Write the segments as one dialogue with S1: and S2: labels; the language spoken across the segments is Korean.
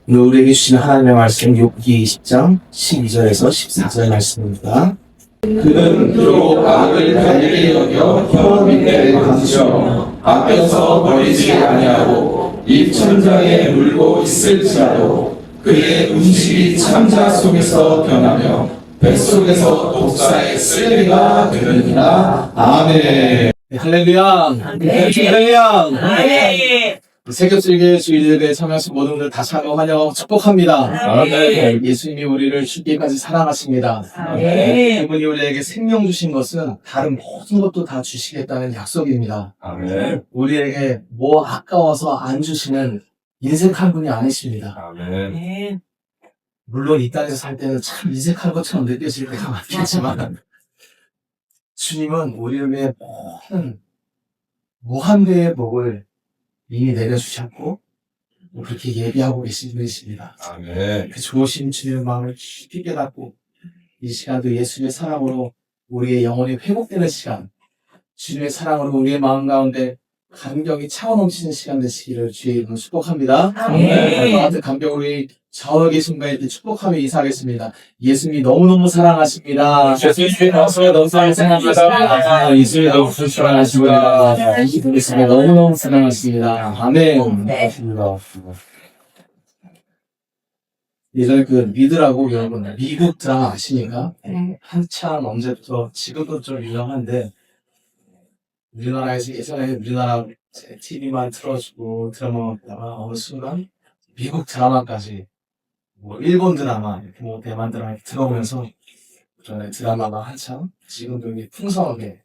S1: 오늘 우리에게 주신 하나님의 말씀 욥기 20장 12절에서 14절 말씀입니다.
S2: 그는 비록 악을 달리 여겨 혀 밑에 감추어 아껴서 버리지 아니하고 입 천장에 물고 있을지라도 그의 음식이 창자 속에서 변하며 뱃속에서 독사의 쓸개가 되느니라. 아멘.
S1: 할렐루야! 할렐루야!
S3: 네.
S1: 세계적인 주일에 참여하신 모든 분들 다시 한번 환영하고 축복합니다.
S3: 아멘.
S1: 예수님이 우리를 죽기까지 사랑하십니다.
S3: 아멘.
S1: 그분이 우리에게 생명 주신 것은 다른 모든 것도 다 주시겠다는 약속입니다.
S2: 아멘.
S1: 우리에게 뭐 아까워서 안 주시는 인색한 분이 아니십니다.
S2: 아멘.
S1: 물론 이 땅에서 살 때는 참 인색한 것처럼 느껴질 때가 많겠지만 주님은 우리를 위해 모든 무한대의 복을 이미 내려주셨고 그렇게 예비하고 계신 분이십니다.
S2: 아멘.
S1: 그 좋으신 주님의 마음을 깊이 깨닫고 이 시간도 예수님의 사랑으로 우리의 영혼이 회복되는 시간, 주님의 사랑으로 우리의 마음 가운데 감격이 차고 넘치는 시간 되시기를 주의 이름으로 축복합니다.
S3: 아멘.
S1: 같은 감격 우리 좌우에 계신 분에게 축복하며 인사하겠습니다. 예수님이 너무너무 사랑하십니다.
S3: 예수님이 너무 사랑합니다.
S1: 예수님이 너무 사랑하십니다. 예수님이 너무너무 사랑하십니다. 아멘.
S3: 네.
S1: 예전에 그 미드라고 여러분 미국 드라마 아시니까?
S3: 네.
S1: 한참 언제부터 지금도 좀 유명한데 우리나라에서 예전에 우리나라 TV만 틀어주고 드라마 보다가 어느 순간 미국 드라마까지 뭐 일본 드라마 이렇게 뭐 대만 드라마 이렇게 들어오면서 그전에 드라마가 한참 지금도 이게 풍성하게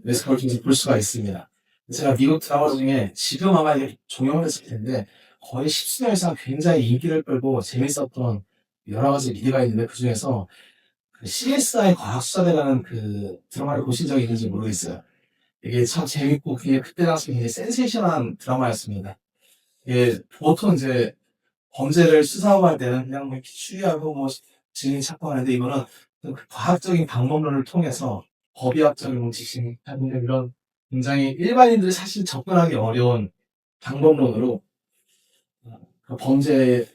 S1: 그걸 좀 볼 수가 있습니다. 제가 미국 드라마 중에 지금 아마 이게 종영을 했을 텐데 거의 10수년 이상 굉장히 인기를 끌고 재밌었던 여러 가지 미디어가 있는데 그 중에서 그 CSI 과학수사대라는 그 드라마를 보신 적이 있는지 모르겠어요. 이게 참 재밌고 그때 당시 굉장히 센세이션한 드라마였습니다. 이게 보통 이제 범죄를 수사하고 할 때는 그냥 뭐 이렇게 추리하고 뭐 증인 찾고 하는데 이거는 그 과학적인 방법론을 통해서 법의학적인 지식 하는 이런 굉장히 일반인들이 사실 접근하기 어려운 방법론으로 그 범죄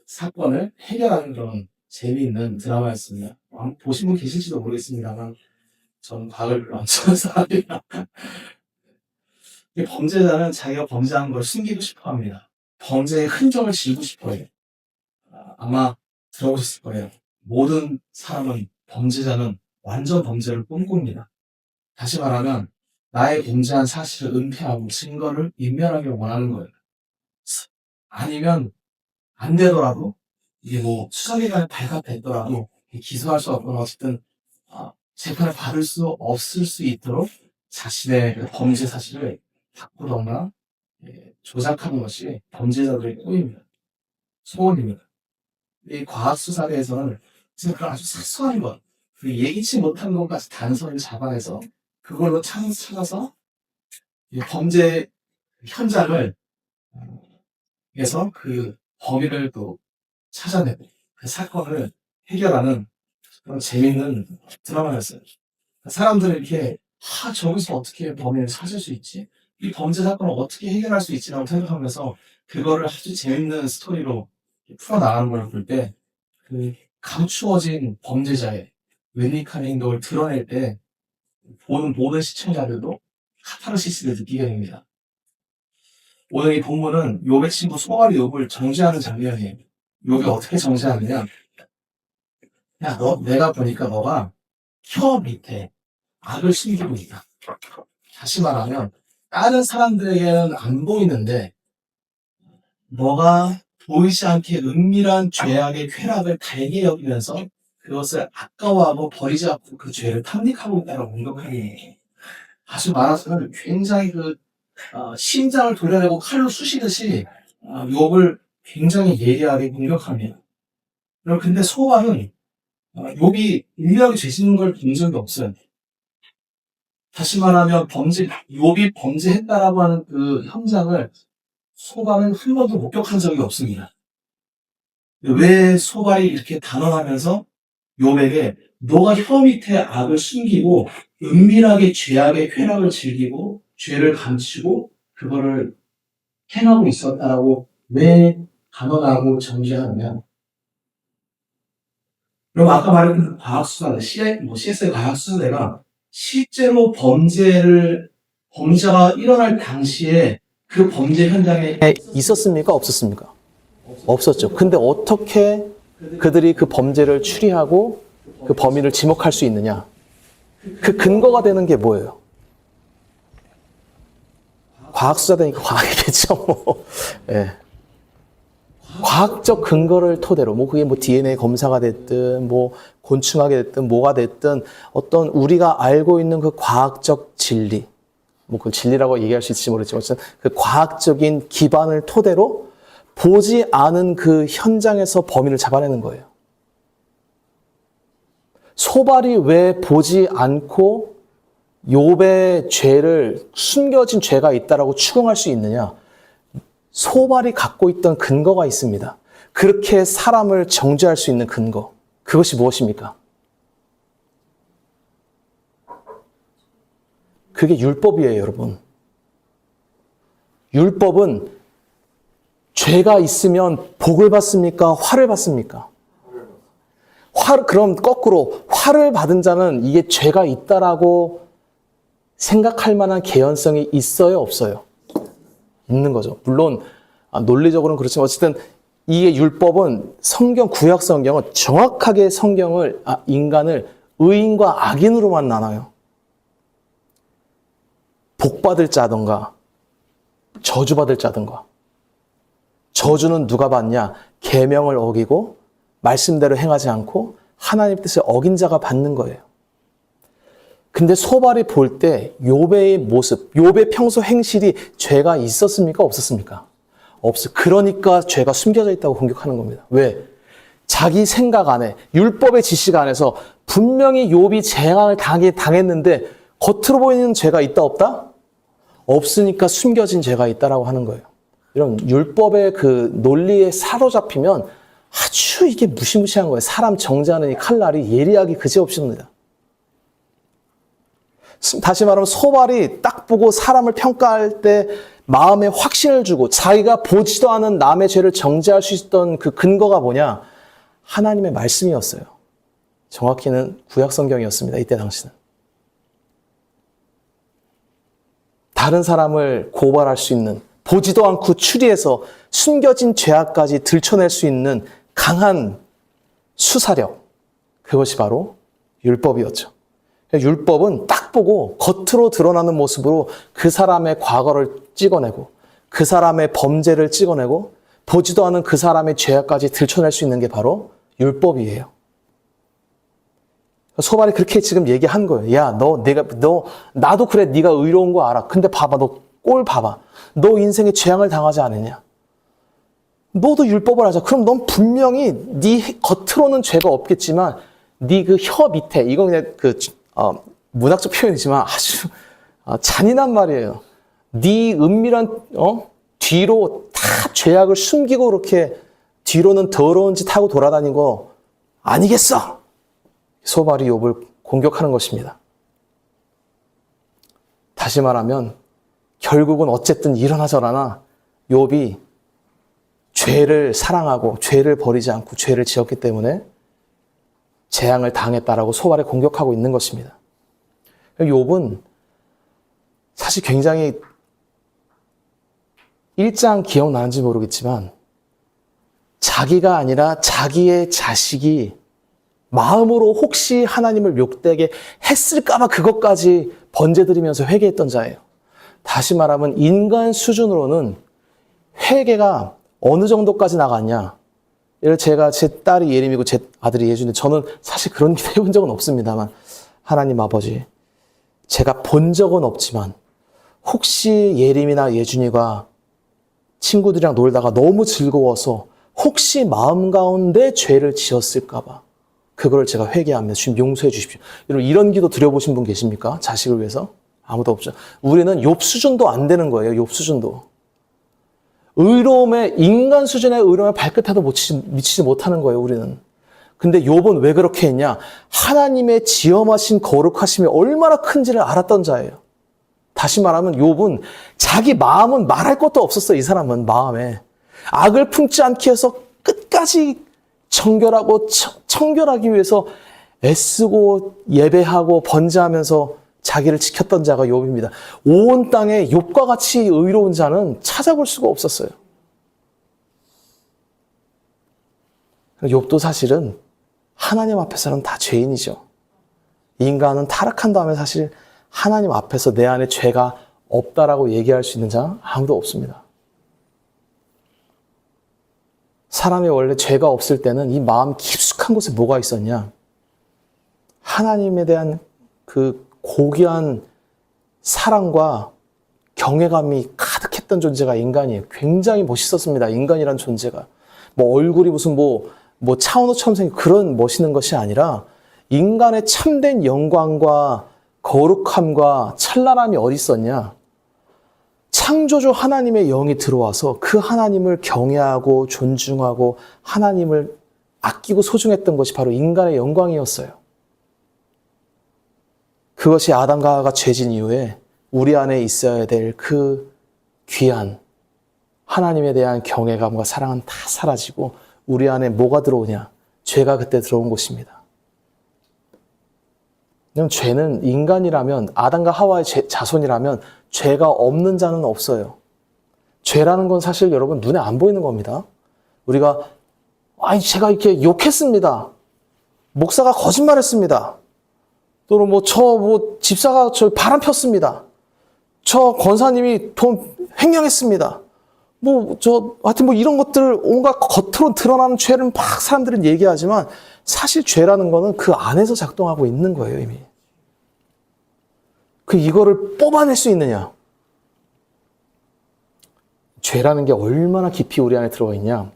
S1: 사건을 해결하는 그런 재미있는 드라마였습니다. 보신 분 계실지도 모르겠습니다만 저는 과학을 별로 안 좋아하는 사람이라 이 범죄자는 자기가 범죄한 걸 숨기고 싶어 합니다. 범죄의 흔적을 지우고 싶어 해요. 아마 들어보셨을 거예요. 모든 사람은 범죄자는 완전 범죄를 꿈꿉니다. 다시 말하면 나의 범죄한 사실을 은폐하고 증거를 인멸하길 원하는 거예요. 아니면 안 되더라도 이게 뭐 수사기관에 발각됐더라도 기소할 수 없거나 어쨌든 재판을 받을 수 없을 수 있도록 자신의 그 범죄 사실을 바꾸거나 조작하는 것이 범죄자들의 꿈입니다. 소원입니다. 이 과학수사대에서는 그런 아주 사소한 것, 예기치 못한 것까지 단서를 잡아내서 그걸로 찾아서 이 범죄 현장을 해서 그 범인을 또 찾아내고 그 사건을 해결하는 그런 재밌는 드라마였어요. 사람들은 이렇게 저기서 어떻게 범인을 찾을 수 있지? 이 범죄 사건을 어떻게 해결할 수 있지라고 생각하면서 그거를 아주 재밌는 스토리로 풀어나가는 걸 볼 때 그 감추어진 범죄자의 웬익한 행동을 드러낼 때 보는 모든 시청자들도 카타르시스를 느끼게 됩니다. 오늘 이 본문은 욥의 친구 소갈이 욥을 정죄하는 장면이에요. 욥이 어떻게 정죄하느냐? 야, 내가 보니까 너가 혀 밑에 악을 숨기고 있다. 다시 말하면 다른 사람들에게는 안 보이는데 너가 보이지 않게 은밀한 죄악의 쾌락을 달게 여기면서 그것을 아까워하고 버리지 않고 그 죄를 탐닉하고 있다고 공격하니 아주 말하자면 굉장히 심장을 도려내고 칼로 쑤시듯이 욥을 굉장히 예리하게 공격합니다. 근데 소갈은 욥이 은밀하게 죄 짓는 걸 본 적이 없어요. 다시 말하면 욥이 범죄했다라고 하는 그 현장을 소갈은 한 번도 목격한 적이 없습니다. 왜 소갈이 이렇게 단언하면서 욥에게 너가 혀 밑에 악을 숨기고 은밀하게 죄악의 쾌락을 즐기고 죄를 감추고 그거를 행하고 있었다라고 왜 단언하고 정지하느냐? 그럼 아까 말했던 그 과학수사대, CSI 과학수사대가 실제로 범죄가 일어날 당시에 그 범죄 현장에
S4: 있었습니까? 없었습니까? 없었죠. 근데 어떻게 그들이 그 범죄를 추리하고 그 범인을 지목할 수 있느냐? 그 근거가 되는 게 뭐예요? 과학수사대니까 과학이겠죠, 뭐. 예. 과학적 근거를 토대로, 그게 DNA 검사가 됐든, 곤충학이 됐든, 뭐가 됐든, 어떤 우리가 알고 있는 그 과학적 진리, 그 진리라고 얘기할 수 있을지 모르겠지만, 어쨌든 그 과학적인 기반을 토대로 보지 않은 그 현장에서 범인을 잡아내는 거예요. 소발이 왜 보지 않고 욥의 죄를, 숨겨진 죄가 있다라고 추궁할 수 있느냐? 소발이 갖고 있던 근거가 있습니다. 그렇게 사람을 정죄할 수 있는 근거. 그것이 무엇입니까? 그게 율법이에요, 여러분. 율법은 죄가 있으면 복을 받습니까? 화를 받습니까? 그럼 거꾸로 화를 받은 자는 이게 죄가 있다라고 생각할 만한 개연성이 있어요, 없어요? 있는 거죠. 물론 논리적으로는 그렇지만 어쨌든 이게 율법은 구약 성경은 정확하게 인간을 의인과 악인으로만 나눠요. 복받을 자든가 저주받을 자든가. 저주는 누가 받냐? 계명을 어기고 말씀대로 행하지 않고 하나님 뜻을 어긴 자가 받는 거예요. 근데 소발이 볼 때 욥의 모습, 욥의 평소 행실이 죄가 있었습니까? 없었습니까? 없어요. 그러니까 죄가 숨겨져 있다고 공격하는 겁니다. 왜? 자기 생각 안에, 율법의 지식 안에서 분명히 욥이 재앙을 당했는데 겉으로 보이는 죄가 있다 없다? 없으니까 숨겨진 죄가 있다라고 하는 거예요. 이런 율법의 그 논리에 사로잡히면 아주 이게 무시무시한 거예요. 사람 정죄하는 이 칼날이 예리하기 그지없이 옵니다. 다시 말하면 소발이 딱 보고 사람을 평가할 때 마음에 확신을 주고 자기가 보지도 않은 남의 죄를 정죄할 수 있었던 그 근거가 뭐냐? 하나님의 말씀이었어요. 정확히는 구약 성경이었습니다. 이때 당시는. 다른 사람을 고발할 수 있는, 보지도 않고 추리해서 숨겨진 죄악까지 들춰낼 수 있는 강한 수사력, 그것이 바로 율법이었죠. 율법은 딱 보고 겉으로 드러나는 모습으로 그 사람의 과거를 찍어내고 그 사람의 범죄를 찍어내고 보지도 않은 그 사람의 죄악까지 들춰낼 수 있는 게 바로 율법이에요. 소발이 그렇게 지금 얘기한 거예요. 야, 나도 그래, 네가 의로운 거 알아. 근데 봐봐, 너 꼴 봐봐. 너 인생에 재앙을 당하지 않았냐? 너도 율법을 하자. 그럼 넌 분명히 네 겉으로는 죄가 없겠지만 네 그 혀 밑에, 이건 그냥 문학적 표현이지만 아주 잔인한 말이에요. 네 은밀한 뒤로 다 죄악을 숨기고 그렇게 뒤로는 더러운 짓 하고 돌아다닌 거 아니겠어? 소발이 욥을 공격하는 것입니다. 다시 말하면 결국은 어쨌든 이러나 저러나 욥이 죄를 사랑하고 죄를 버리지 않고 죄를 지었기 때문에 재앙을 당했다라고 소발에 공격하고 있는 것입니다. 욥은 사실 굉장히 1장 기억나는지 모르겠지만 자기가 아니라 자기의 자식이 마음으로 혹시 하나님을 욕되게 했을까봐 그것까지 번제드리면서 회개했던 자예요. 다시 말하면 인간 수준으로는 회개가 어느 정도까지 나갔냐. 제가 제 딸이 예림이고 제 아들이 예준인데 저는 사실 그런 기도 해본 적은 없습니다만 하나님 아버지, 제가 본 적은 없지만 혹시 예림이나 예준이가 친구들이랑 놀다가 너무 즐거워서 혹시 마음 가운데 죄를 지었을까봐 그걸 제가 회개하며 주님 용서해 주십시오. 여러분 이런 기도 드려보신 분 계십니까? 자식을 위해서? 아무도 없죠. 우리는 욥 수준도 안 되는 거예요. 욥 수준도. 인간 수준의 의로움의 발끝에도 미치지 못하는 거예요. 우리는. 근데 욥은 왜 그렇게 했냐? 하나님의 지엄하신 거룩하심이 얼마나 큰지를 알았던 자예요. 다시 말하면 욥은 자기 마음은 말할 것도 없었어요. 이 사람은 마음에. 악을 품지 않기 위해서 끝까지 정결하고 청결하기 위해서 애쓰고 예배하고 번제하면서 자기를 지켰던 자가 욥입니다. 온 땅에 욥과 같이 의로운 자는 찾아볼 수가 없었어요. 욥도 사실은 하나님 앞에서는 다 죄인이죠. 인간은 타락한 다음에 사실 하나님 앞에서 내 안에 죄가 없다라고 얘기할 수 있는 자 아무도 없습니다. 사람이 원래 죄가 없을 때는 이 마음 깊숙한 곳에 뭐가 있었냐? 하나님에 대한 그 고귀한 사랑과 경외감이 가득했던 존재가 인간이에요. 굉장히 멋있었습니다. 인간이란 존재가. 뭐 얼굴이 무슨 뭐 차은우처럼 생긴 그런 멋있는 것이 아니라 인간의 참된 영광과 거룩함과 찬란함이 어디 있었냐? 창조주 하나님의 영이 들어와서 그 하나님을 경외하고 존중하고 하나님을 아끼고 소중했던 것이 바로 인간의 영광이었어요. 그것이 아담과 하와가 죄진 이후에 우리 안에 있어야 될 그 귀한 하나님에 대한 경외감과 사랑은 다 사라지고 우리 안에 뭐가 들어오냐? 죄가 그때 들어온 것입니다. 그럼 죄는 인간이라면 아담과 하와의 자손이라면 죄가 없는 자는 없어요. 죄라는 건 사실 여러분 눈에 안 보이는 겁니다. 우리가 제가 이렇게 욕했습니다. 목사가 거짓말했습니다. 또는 집사가 바람 폈습니다. 저 권사님이 돈 횡령했습니다. 하여튼 이런 것들 온갖 겉으로 드러나는 죄를 막 사람들은 얘기하지만 사실 죄라는 거는 그 안에서 작동하고 있는 거예요, 이미. 이거를 뽑아낼 수 있느냐? 죄라는 게 얼마나 깊이 우리 안에 들어가 있냐?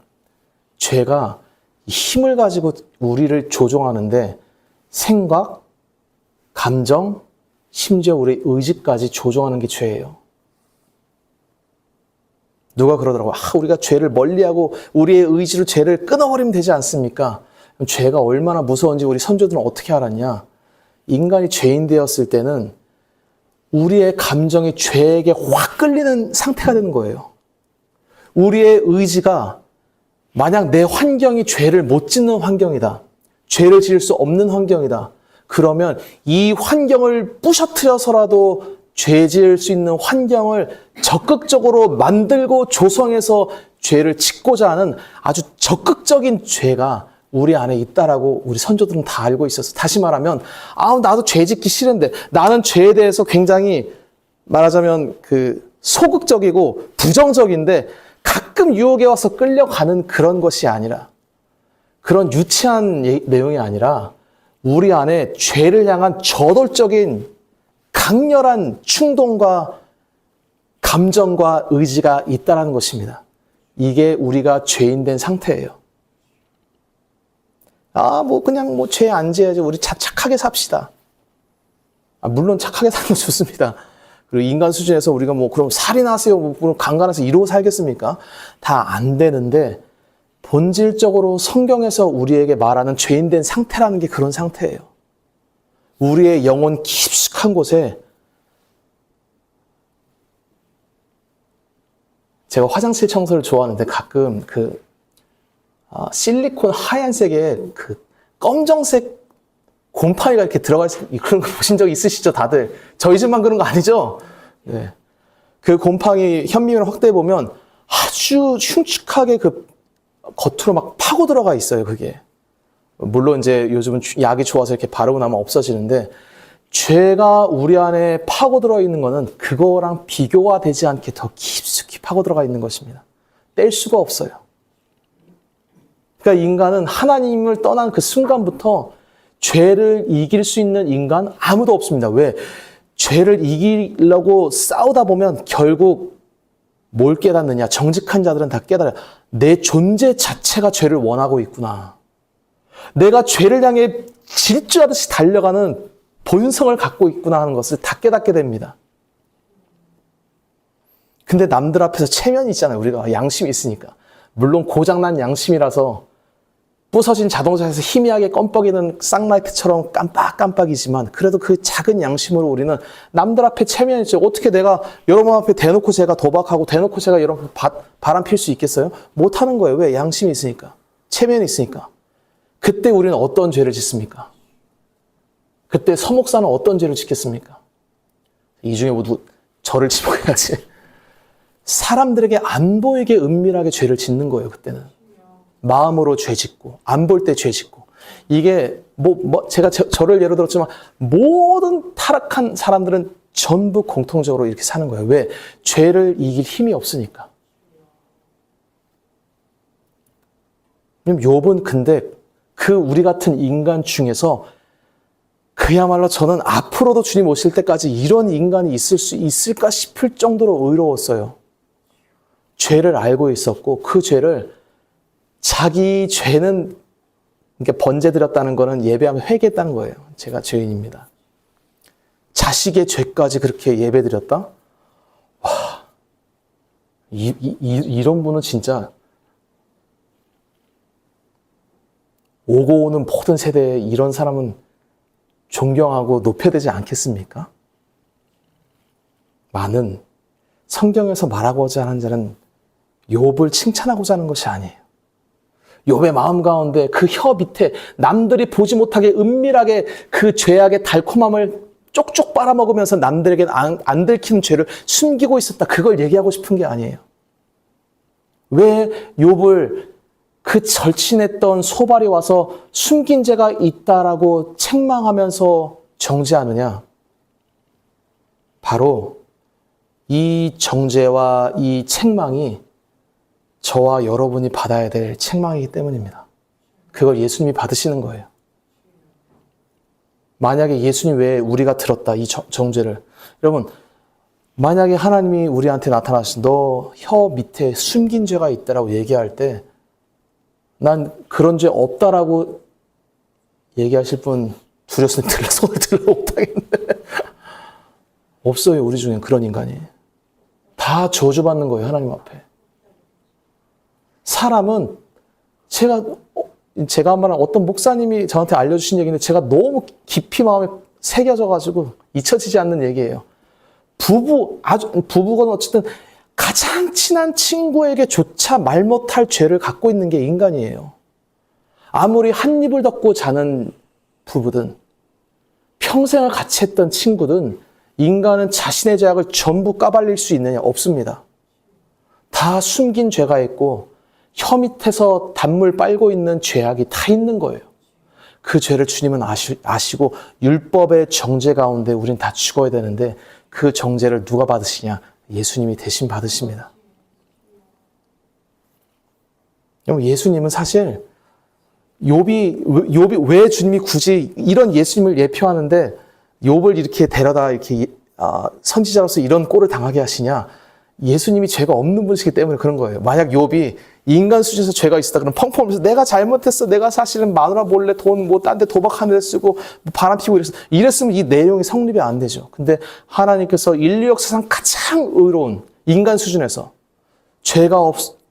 S4: 죄가 힘을 가지고 우리를 조종하는데 생각, 감정, 심지어 우리의 의지까지 조종하는 게 죄예요. 누가 그러더라고요. 우리가 죄를 멀리하고 우리의 의지로 죄를 끊어버리면 되지 않습니까? 그럼 죄가 얼마나 무서운지 우리 선조들은 어떻게 알았냐? 인간이 죄인 되었을 때는 우리의 감정이 죄에게 확 끌리는 상태가 되는 거예요. 우리의 의지가 만약 내 환경이 죄를 못 짓는 환경이다. 죄를 지을 수 없는 환경이다. 그러면 이 환경을 부셔뜨려서라도 죄 지을 수 있는 환경을 적극적으로 만들고 조성해서 죄를 짓고자 하는 아주 적극적인 죄가 우리 안에 있다라고 우리 선조들은 다 알고 있었어. 다시 말하면 나도 죄 짓기 싫은데 나는 죄에 대해서 굉장히 말하자면 소극적이고 부정적인데 가끔 유혹에 와서 끌려가는 그런 것이 아니라 그런 유치한 내용이 아니라 우리 안에 죄를 향한 저돌적인 강렬한 충동과 감정과 의지가 있다는 것입니다. 이게 우리가 죄인 된 상태예요. 그냥 죄 안 지어야죠. 우리 착하게 삽시다. 물론 착하게 사는 건 좋습니다. 그리고 인간 수준에서 우리가 그럼 살인하세요, 그럼 강간해서 이러고 살겠습니까? 다 안 되는데 본질적으로 성경에서 우리에게 말하는 죄인 된 상태라는 게 그런 상태예요. 우리의 영혼 깊숙한 곳에 제가 화장실 청소를 좋아하는데 가끔 실리콘 하얀색에 검정색 곰팡이가 이렇게 들어가 있는 그런 거 보신 적 있으시죠, 다들? 저희 집만 그런 거 아니죠? 네. 그 곰팡이 현미경을 확대해 보면 아주 흉측하게 겉으로 막 파고 들어가 있어요, 그게. 물론 이제 요즘은 약이 좋아서 이렇게 바르고 나면 없어지는데 죄가 우리 안에 파고 들어 있는 거는 그거랑 비교가 되지 않게 더 깊숙이 파고 들어가 있는 것입니다. 뗄 수가 없어요. 그러니까 인간은 하나님을 떠난 그 순간부터 죄를 이길 수 있는 인간 아무도 없습니다. 왜? 죄를 이기려고 싸우다 보면 결국 뭘 깨닫느냐? 정직한 자들은 다 깨달아요. 내 존재 자체가 죄를 원하고 있구나. 내가 죄를 향해 질주하듯이 달려가는 본성을 갖고 있구나 하는 것을 다 깨닫게 됩니다. 근데 남들 앞에서 체면이 있잖아요. 우리가 양심이 있으니까. 물론 고장난 양심이라서 부서진 자동차에서 희미하게 껌뻑이는 쌍라이트처럼 깜빡깜빡이지만 그래도 그 작은 양심으로 우리는 남들 앞에 체면있죠. 어떻게 내가 여러분 앞에 대놓고 제가 도박하고 대놓고 제가 여러분 바람 필 수 있겠어요? 못하는 거예요. 왜? 양심이 있으니까. 체면이 있으니까. 그때 우리는 어떤 죄를 짓습니까? 그때 서목사는 어떤 죄를 짓겠습니까? 이 중에 모두 저를 지목해야지. 사람들에게 안 보이게 은밀하게 죄를 짓는 거예요. 그때는. 마음으로 죄 짓고 안 볼 때 죄 짓고. 이게 제가 저를 예로 들었지만 모든 타락한 사람들은 전부 공통적으로 이렇게 사는 거예요. 왜? 죄를 이길 힘이 없으니까. 욥은 근데 그 우리 같은 인간 중에서 그야말로 저는 앞으로도 주님 오실 때까지 이런 인간이 있을 수 있을까 싶을 정도로 의로웠어요. 죄를 알고 있었고 그 죄를 자기 죄는 그러니까 번제드렸다는 거는 예배하면 회개했다는 거예요. 제가 죄인입니다. 자식의 죄까지 그렇게 예배드렸다? 와, 이런 분은 진짜 오고 오는 모든 세대에 이런 사람은 존경하고 높여야 되지 않겠습니까? 많은 성경에서 말하고자 하는 자는 욥을 칭찬하고자 하는 것이 아니에요. 욥의 마음 가운데 그 혀 밑에 남들이 보지 못하게 은밀하게 그 죄악의 달콤함을 쪽쪽 빨아먹으면서 남들에게 안 들키는 죄를 숨기고 있었다. 그걸 얘기하고 싶은 게 아니에요. 왜 욥을 그 절친했던 소발이 와서 숨긴 죄가 있다라고 책망하면서 정죄하느냐? 바로 이 정죄와 이 책망이 저와 여러분이 받아야 될 책망이기 때문입니다. 그걸 예수님이 받으시는 거예요. 만약에 예수님 외에 우리가 들었다, 이 정죄를. 여러분, 만약에 하나님이 우리한테 나타나서 너 혀 밑에 숨긴 죄가 있다라고 얘기할 때 난 그런 죄 없다라고 얘기하실 분 두려서 손을 들러 못하겠는데 없어요. 우리 중에 그런 인간이. 다 저주받는 거예요. 하나님 앞에. 사람은 제가 한 번 어떤 목사님이 저한테 알려주신 얘기인데 제가 너무 깊이 마음에 새겨져가지고 잊혀지지 않는 얘기예요. 부부건 어쨌든 가장 친한 친구에게조차 말 못할 죄를 갖고 있는 게 인간이에요. 아무리 한 입을 덮고 자는 부부든 평생을 같이 했던 친구든 인간은 자신의 죄악을 전부 까발릴 수 있느냐? 없습니다. 다 숨긴 죄가 있고 혀 밑에서 단물 빨고 있는 죄악이 다 있는 거예요. 그 죄를 주님은 아시고 율법의 정죄 가운데 우린 다 죽어야 되는데 그 정죄를 누가 받으시냐? 예수님이 대신 받으십니다. 예수님은 사실 욥이 왜 주님이 굳이 이런 예수님을 예표하는데 욥을 이렇게 데려다 이렇게 선지자로서 이런 꼴을 당하게 하시냐? 예수님이 죄가 없는 분이시기 때문에 그런 거예요. 만약 욥이 인간 수준에서 죄가 있었다 그러면 펑펑 하면서 내가 잘못했어. 내가 사실은 마누라 몰래 돈 딴 데 도박하는 데 쓰고 바람 피고 이랬으면 이 내용이 성립이 안 되죠. 근데 하나님께서 인류 역사상 가장 의로운 인간 수준에서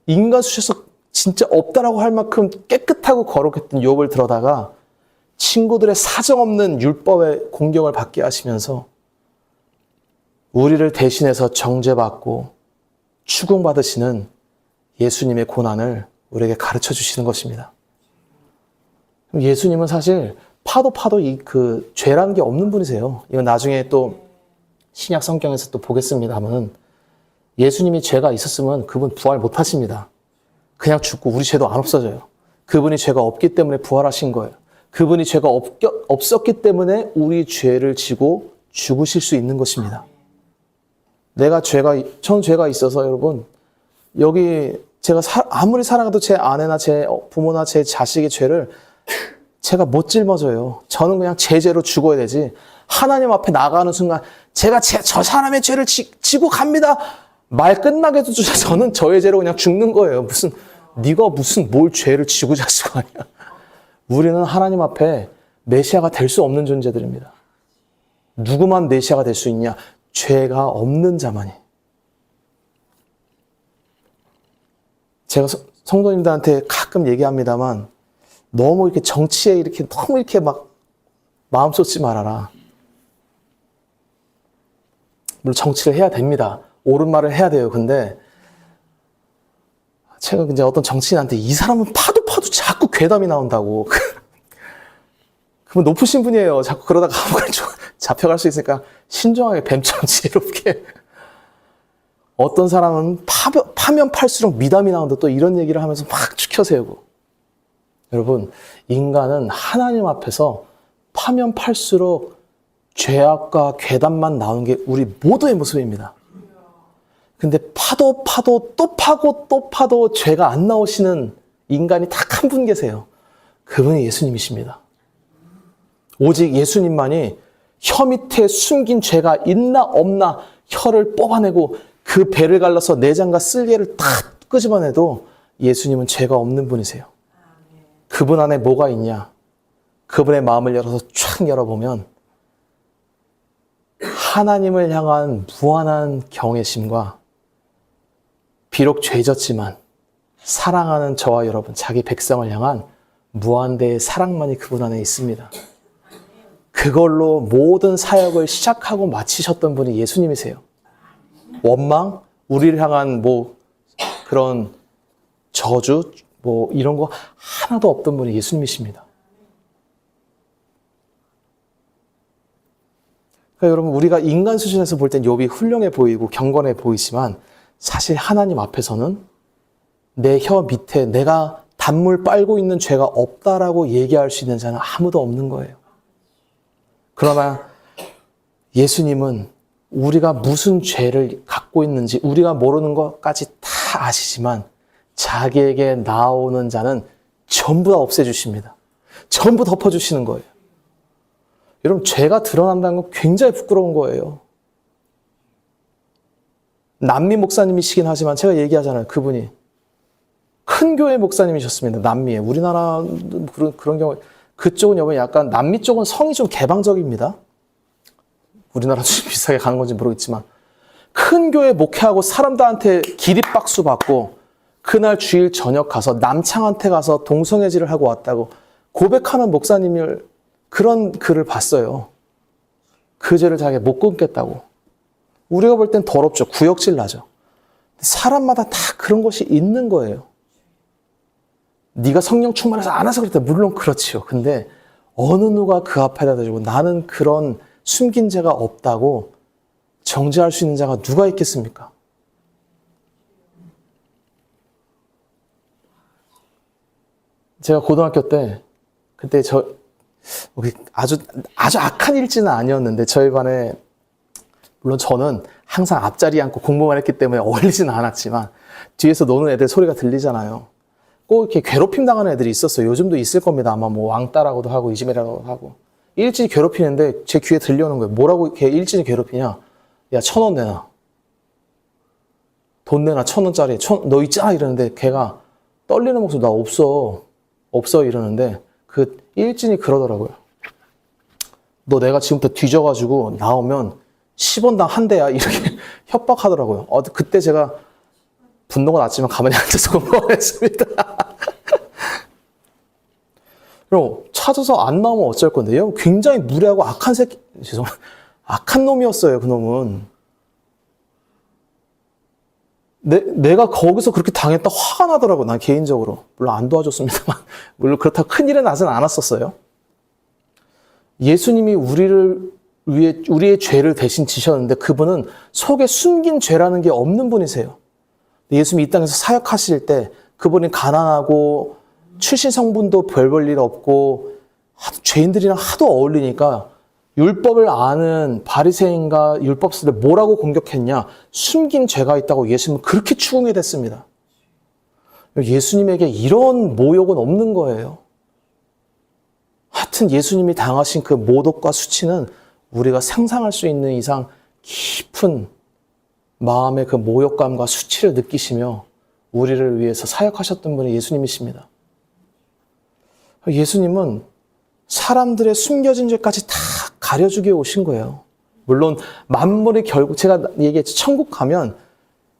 S4: 인간 수준에서 진짜 없다라고 할 만큼 깨끗하고 거룩했던 욥을 들어다가 친구들의 사정없는 율법의 공격을 받게 하시면서 우리를 대신해서 정죄받고 추궁받으시는 예수님의 고난을 우리에게 가르쳐 주시는 것입니다. 예수님은 사실 파도 그 죄라는 게 없는 분이세요. 이건 나중에 또 신약 성경에서 또 보겠습니다만 예수님이 죄가 있었으면 그분 부활 못 하십니다. 그냥 죽고 우리 죄도 안 없어져요. 그분이 죄가 없기 때문에 부활하신 거예요. 그분이 죄가 없었기 때문에 우리 죄를 지고 죽으실 수 있는 것입니다. 전 죄가 있어서 여러분, 여기 제가 아무리 살아가도 제 아내나 제 부모나 제 자식의 죄를 제가 못 짊어져요. 저는 그냥 제 죄로 죽어야 되지. 하나님 앞에 나가는 순간 제가 저 사람의 죄를 지고 갑니다. 말 끝나게도 저는 저의 죄로 그냥 죽는 거예요. 네가 뭘 죄를 지고 자수가 아니야. 우리는 하나님 앞에 메시아가 될 수 없는 존재들입니다. 누구만 메시아가 될 수 있냐? 죄가 없는 자만이. 제가 성도님들한테 가끔 얘기합니다만 너무 이렇게 정치에 이렇게 너무 이렇게 막 마음 쏟지 말아라. 물론 정치를 해야 됩니다. 옳은 말을 해야 돼요. 근데 제가 이제 어떤 정치인한테 이 사람은 파도 자꾸 괴담이 나온다고. 그분 높으신 분이에요. 자꾸 그러다가 감옥을 잡혀갈 수 있으니까 신중하게 뱀처럼 지혜롭게. 어떤 사람은 파면 팔수록 미담이 나온다. 또 이런 얘기를 하면서 막 추켜 세우고. 여러분, 인간은 하나님 앞에서 파면 팔수록 죄악과 괴담만 나오는 게 우리 모두의 모습입니다. 근데 파도 또 파고 또 파도 죄가 안 나오시는 인간이 딱 한 분 계세요. 그분이 예수님이십니다. 오직 예수님만이 혀 밑에 숨긴 죄가 있나 없나 혀를 뽑아내고 그 배를 갈라서 내장과 쓸개를 다 끄집어내도 예수님은 죄가 없는 분이세요. 그분 안에 뭐가 있냐? 그분의 마음을 열어서 쫙 열어보면 하나님을 향한 무한한 경외심과 비록 죄졌지만 사랑하는 저와 여러분, 자기 백성을 향한 무한대의 사랑만이 그분 안에 있습니다. 그걸로 모든 사역을 시작하고 마치셨던 분이 예수님이세요. 원망, 우리를 향한 그런 저주, 이런 거 하나도 없던 분이 예수님이십니다. 그러니까 여러분, 우리가 인간 수준에서 볼 땐 욥이 훌륭해 보이고 경건해 보이지만 사실 하나님 앞에서는 내 혀 밑에 내가 단물 빨고 있는 죄가 없다라고 얘기할 수 있는 자는 아무도 없는 거예요. 그러나 예수님은 우리가 무슨 죄를 갖고 있는지 우리가 모르는 것까지 다 아시지만 자기에게 나오는 자는 전부 다 없애주십니다. 전부 덮어주시는 거예요. 여러분, 죄가 드러난다는 건 굉장히 부끄러운 거예요. 남미 목사님이시긴 하지만 제가 얘기하잖아요. 그분이 큰 교회 목사님이셨습니다. 남미에. 우리나라 그런 경우, 그쪽은 여러분 약간 남미 쪽은 성이 좀 개방적입니다. 우리나라도 좀 비슷하게 가는 건지 모르겠지만 큰 교회 목회하고 사람들한테 기립박수 받고 그날 주일 저녁 가서 남창한테 가서 동성애질을 하고 왔다고 고백하는 목사님을 그런 글을 봤어요. 그 죄를 자기가 못 끊겠다고. 우리가 볼 땐 더럽죠. 구역질 나죠. 사람마다 다 그런 것이 있는 거예요. 네가 성령 충만해서 안 해서 그랬다. 물론 그렇지요. 근데 어느 누가 그 앞에다 대주고 나는 그런 숨긴 죄가 없다고 정죄할 수 있는 자가 누가 있겠습니까? 제가 고등학교 때 그때 아주 악한 일지는 아니었는데 저희 반에 물론 저는 항상 앞자리에 앉고 공부만 했기 때문에 어울리지는 않았지만 뒤에서 노는 애들 소리가 들리잖아요. 꼭 이렇게 괴롭힘 당하는 애들이 있었어요. 요즘도 있을 겁니다. 아마 왕따라고도 하고 이지매라고도 하고. 일진이 괴롭히는데 제 귀에 들려오는 거예요. 뭐라고 걔 일진이 괴롭히냐? 야, 1,000원 내놔. 돈 내놔, 1,000원짜리. 너 있잖아 이러는데 걔가 떨리는 목소리 나 없어 이러는데 그 일진이 그러더라고요. 너 내가 지금부터 뒤져가지고 나오면 10원당 한 대야 이렇게 협박하더라고요. 그때 제가 분노가 났지만 가만히 앉아서 공부했습니다. 그럼 찾아서 안 나오면 어쩔 건데요? 굉장히 무례하고 악한 악한 놈이었어요, 그 놈은. 내가 거기서 그렇게 당했다 화가 나더라고, 난 개인적으로. 물론 안 도와줬습니다만. 물론 그렇다고 큰일은 나진 않았었어요. 예수님이 우리의 죄를 대신 지셨는데 그분은 속에 숨긴 죄라는 게 없는 분이세요. 예수님이 이 땅에서 사역하실 때 그분이 가난하고 출신 성분도 별 볼 일 없고 죄인들이랑 하도 어울리니까 율법을 아는 바리새인과 율법사들 뭐라고 공격했냐? 숨긴 죄가 있다고 예수님은 그렇게 추궁해 댔습니다. 예수님에게 이런 모욕은 없는 거예요. 하여튼 예수님이 당하신 그 모독과 수치는 우리가 상상할 수 있는 이상 깊은 마음의 그 모욕감과 수치를 느끼시며 우리를 위해서 사역하셨던 분이 예수님이십니다. 예수님은 사람들의 숨겨진 죄까지 다 가려주기 위해 오신 거예요. 물론 만물이 결국 제가 얘기했죠. 천국 가면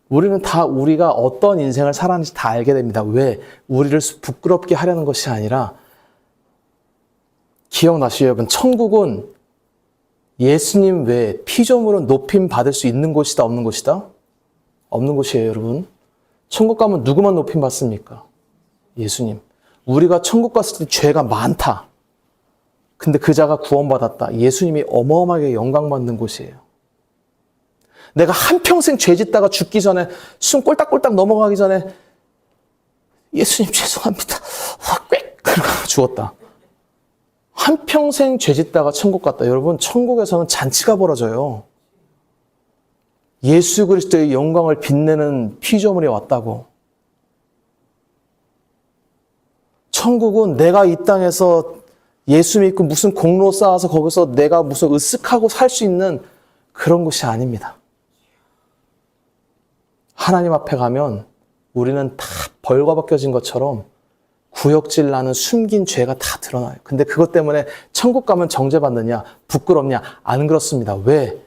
S4: 우리는 다 우리가 어떤 인생을 살았는지 다 알게 됩니다. 왜? 우리를 부끄럽게 하려는 것이 아니라 기억나시죠, 여러분? 천국은 예수님 외에 피조물은 높임 받을 수 있는 곳이다, 없는 곳이다? 없는 곳이에요, 여러분. 천국 가면 누구만 높임 받습니까? 예수님. 우리가 천국 갔을 때 죄가 많다. 근데 그 자가 구원받았다. 예수님이 어마어마하게 영광받는 곳이에요. 내가 한평생 죄 짓다가 죽기 전에 숨 꼴딱꼴딱 넘어가기 전에 예수님 죄송합니다. 꽥! 그러고 죽었다. 한평생 죄 짓다가 천국 갔다. 여러분, 천국에서는 잔치가 벌어져요. 예수 그리스도의 영광을 빛내는 피조물이 왔다고. 천국은 내가 이 땅에서 예수 믿고 무슨 공로 쌓아서 거기서 내가 무슨 으쓱하고 살 수 있는 그런 곳이 아닙니다. 하나님 앞에 가면 우리는 다 벌과 벗겨진 것처럼 구역질 나는 숨긴 죄가 다 드러나요. 근데 그것 때문에 천국 가면 정죄받느냐, 부끄럽냐? 안 그렇습니다. 왜?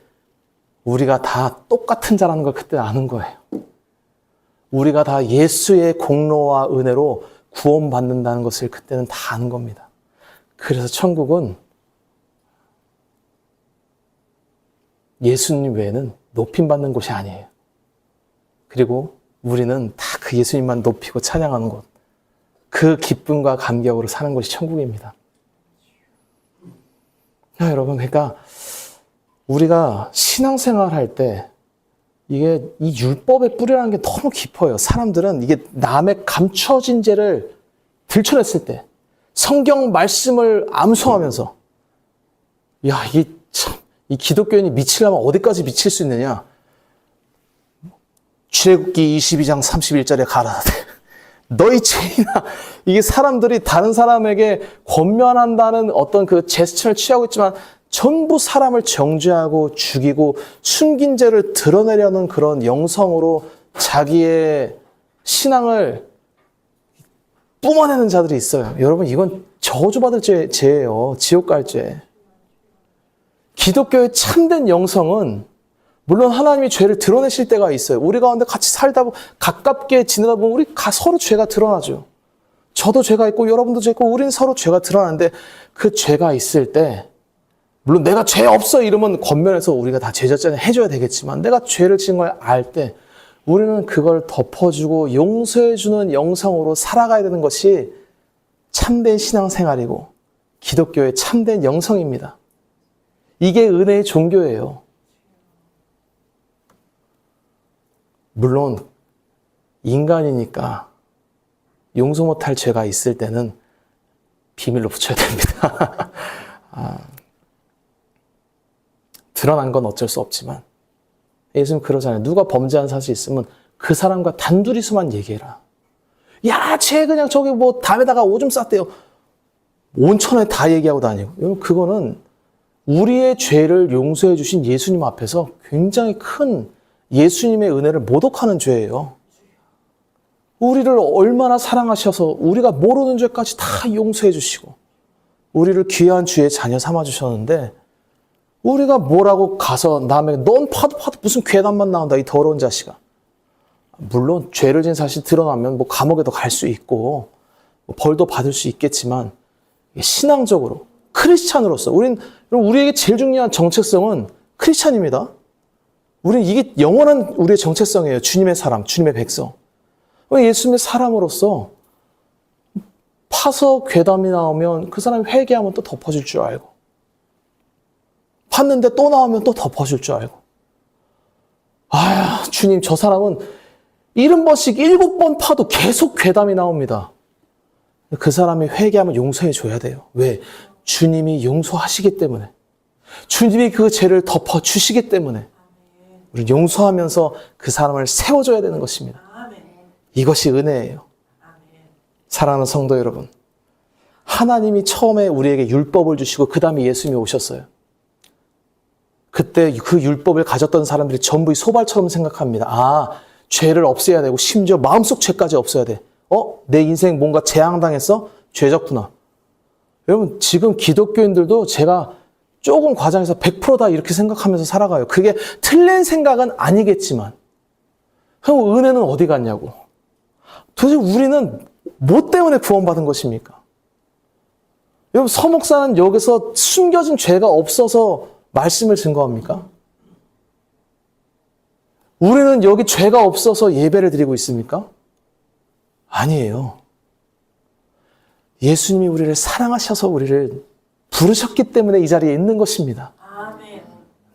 S4: 우리가 다 똑같은 자라는 걸 그때 아는 거예요. 우리가 다 예수의 공로와 은혜로 구원받는다는 것을 그때는 다 아는 겁니다. 그래서 천국은 예수님 외에는 높임받는 곳이 아니에요. 그리고 우리는 다 그 예수님만 높이고 찬양하는 곳, 그 기쁨과 감격으로 사는 곳이 천국입니다. 여러분, 그러니까 우리가 신앙생활 할 때 이게 이 율법의 뿌리라는 게 너무 깊어요. 사람들은 이게 남의 감춰진 죄를 들춰냈을 때 성경 말씀을 암송하면서 야, 이게 참, 이 기독교인이 미치려면 어디까지 미칠 수 있느냐? 출애굽기 22장 31절에 가라사대 너희 죄인아. 이게 사람들이 다른 사람에게 권면한다는 어떤 그 제스처를 취하고 있지만 전부 사람을 정죄하고 죽이고 숨긴 죄를 드러내려는 그런 영성으로 자기의 신앙을 뿜어내는 자들이 있어요. 여러분, 이건 저주받을 죄예요. 지옥 갈 죄. 기독교의 참된 영성은 물론 하나님이 죄를 드러내실 때가 있어요. 우리 가운데 같이 살다 보면 가깝게 지내다 보면 우리 서로 죄가 드러나죠. 저도 죄가 있고 여러분도 죄 있고 우리는 서로 죄가 드러나는데 그 죄가 있을 때 물론 내가 죄 없어 이러면 권면해서 우리가 다 죄졌잖아요 해줘야 되겠지만 내가 죄를 지은 걸 알 때 우리는 그걸 덮어주고 용서해주는 영성으로 살아가야 되는 것이 참된 신앙생활이고 기독교의 참된 영성입니다. 이게 은혜의 종교예요. 물론 인간이니까 용서 못할 죄가 있을 때는 비밀로 붙여야 됩니다. 드러난 건 어쩔 수 없지만 예수님 그러잖아요. 누가 범죄한 사실이 있으면 그 사람과 단둘이서만 얘기해라. 야, 쟤 그냥 저기 뭐 담에다가 오줌 쌌대요. 온천에 다 얘기하고 다니고. 여러분, 그거는 우리의 죄를 용서해 주신 예수님 앞에서 굉장히 큰 예수님의 은혜를 모독하는 죄예요. 우리를 얼마나 사랑하셔서 우리가 모르는 죄까지 다 용서해 주시고 우리를 귀한 주의 자녀 삼아 주셨는데 우리가 뭐라고 가서 남에게 넌 파도 무슨 괴담만 나온다 이 더러운 자식아. 물론 죄를 지은 사실 드러나면 뭐 감옥에도 갈 수 있고 뭐 벌도 받을 수 있겠지만 신앙적으로 크리스찬으로서 우리에게 제일 중요한 정체성은 크리스찬입니다. 우리는 이게 영원한 우리의 정체성이에요. 주님의 사람, 주님의 백성. 예수님의 사람으로서 파서 괴담이 나오면 그 사람이 회개하면 또 덮어줄 줄 알고 팠는데 또 나오면 또 덮어줄 줄 알고 주님 저 사람은 70번씩 7번 파도 계속 괴담이 나옵니다. 그 사람이 회개하면 용서해 줘야 돼요. 왜? 주님이 용서하시기 때문에 주님이 그 죄를 덮어주시기 때문에 우리 용서하면서 그 사람을 세워줘야 되는 것입니다. 이것이 은혜예요. 사랑하는 성도 여러분, 하나님이 처음에 우리에게 율법을 주시고 그 다음에 예수님이 오셨어요. 그때 그 율법을 가졌던 사람들이 전부 소발처럼 생각합니다. 죄를 없애야 되고 심지어 마음속 죄까지 없애야 돼. 내 인생 뭔가 재앙당했어? 죄졌구나. 여러분, 지금 기독교인들도 제가 조금 과장해서 100%다 이렇게 생각하면서 살아가요. 그게 틀린 생각은 아니겠지만 그럼 은혜는 어디 갔냐고. 도대체 우리는 뭐 때문에 구원받은 것입니까? 여러분, 서목사는 여기서 숨겨진 죄가 없어서 말씀을 증거합니까? 우리는 여기 죄가 없어서 예배를 드리고 있습니까? 아니에요. 예수님이 우리를 사랑하셔서 우리를 부르셨기 때문에 이 자리에 있는 것입니다.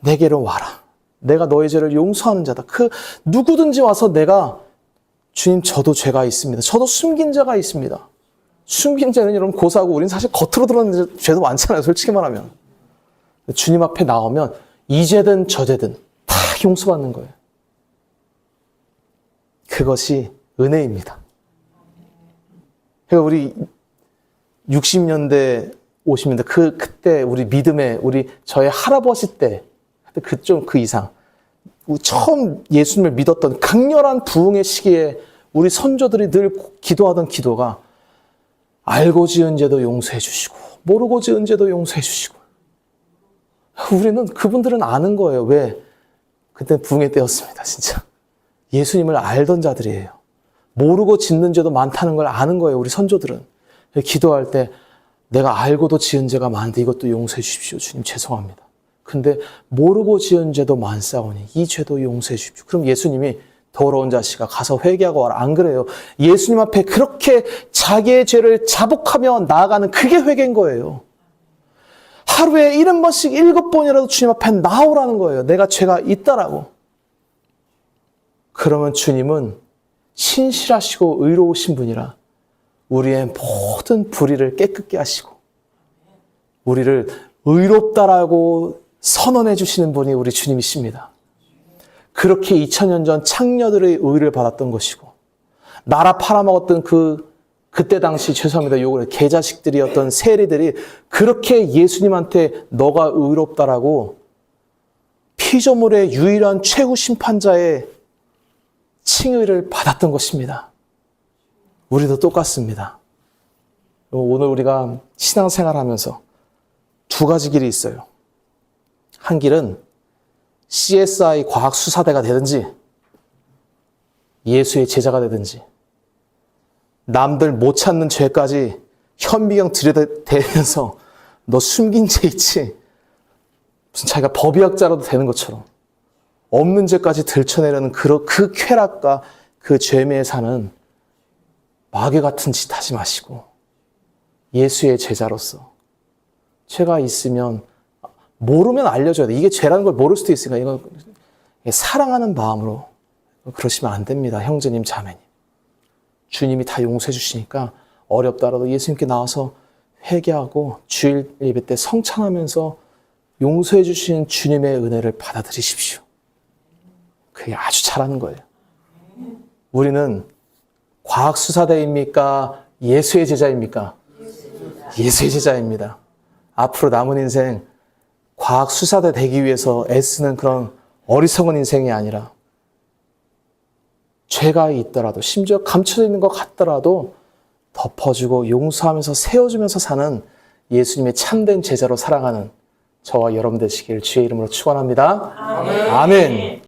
S4: 내게로 와라. 내가 너의 죄를 용서하는 자다. 누구든지 와서 내가 주님, 저도 죄가 있습니다. 저도 숨긴 죄가 있습니다. 숨긴 죄는 여러분 고사하고 우리는 사실 겉으로 드러나는 죄도 많잖아요. 솔직히 말하면. 주님 앞에 나오면 이 죄든 저 죄든 다 용서받는 거예요. 그것이 은혜입니다. 그러니까 우리 60년대, 50년대 그때 우리 믿음의 저의 할아버지 때 그 이상 처음 예수님을 믿었던 강렬한 부흥의 시기에 우리 선조들이 늘 기도하던 기도가 알고 지은 죄도 용서해 주시고 모르고 지은 죄도 용서해 주시고. 우리는 그분들은 아는 거예요. 왜? 그때 부흥의 때였습니다. 진짜. 예수님을 알던 자들이에요. 모르고 짓는 죄도 많다는 걸 아는 거예요. 우리 선조들은. 기도할 때 내가 알고도 지은 죄가 많은데 이것도 용서해 주십시오. 주님 죄송합니다. 근데 모르고 지은 죄도 많사오니 이 죄도 용서해 주십시오. 그럼 예수님이 더러운 자식아 가서 회개하고 와라. 안 그래요. 예수님 앞에 그렇게 자기의 죄를 자복하며 나아가는 그게 회개인 거예요. 하루에 70번씩 7번이라도 주님 앞에 나오라는 거예요. 내가 죄가 있다라고. 그러면 주님은 신실하시고 의로우신 분이라 우리의 모든 불의를 깨끗게 하시고 우리를 의롭다라고 선언해 주시는 분이 우리 주님이십니다. 그렇게 2000년 전 창녀들의 의를 받았던 것이고 나라 팔아먹었던 그때 당시 죄송합니다. 요걸 개자식들이었던 세리들이 그렇게 예수님한테 너가 의롭다라고 피조물의 유일한 최후 심판자의 칭의를 받았던 것입니다. 우리도 똑같습니다. 오늘 우리가 신앙생활하면서 두 가지 길이 있어요. 한 길은 CSI 과학수사대가 되든지 예수의 제자가 되든지 남들 못 찾는 죄까지 현미경 들여대면서 너 숨긴 죄 있지? 무슨 자기가 법의학자라도 되는 것처럼 없는 죄까지 들춰내려는 그 쾌락과 그 죄매에 사는 마귀 같은 짓 하지 마시고 예수의 제자로서 죄가 있으면 모르면 알려줘야 돼. 이게 죄라는 걸 모를 수도 있으니까 이거 사랑하는 마음으로 그러시면 안 됩니다. 형제님, 자매님. 주님이 다 용서해 주시니까 어렵더라도 예수님께 나와서 회개하고 주일 예배 때 성찬하면서 용서해 주신 주님의 은혜를 받아들이십시오. 그게 아주 잘하는 거예요. 우리는 과학수사대입니까? 예수의 제자입니까? 예수의 제자입니다. 앞으로 남은 인생 과학수사대 되기 위해서 애쓰는 그런 어리석은 인생이 아니라 죄가 있더라도 심지어 감춰져 있는 것 같더라도 덮어주고 용서하면서 세워주면서 사는 예수님의 참된 제자로 살아가는 저와 여러분 되시길 주의 이름으로 축원합니다. 아멘.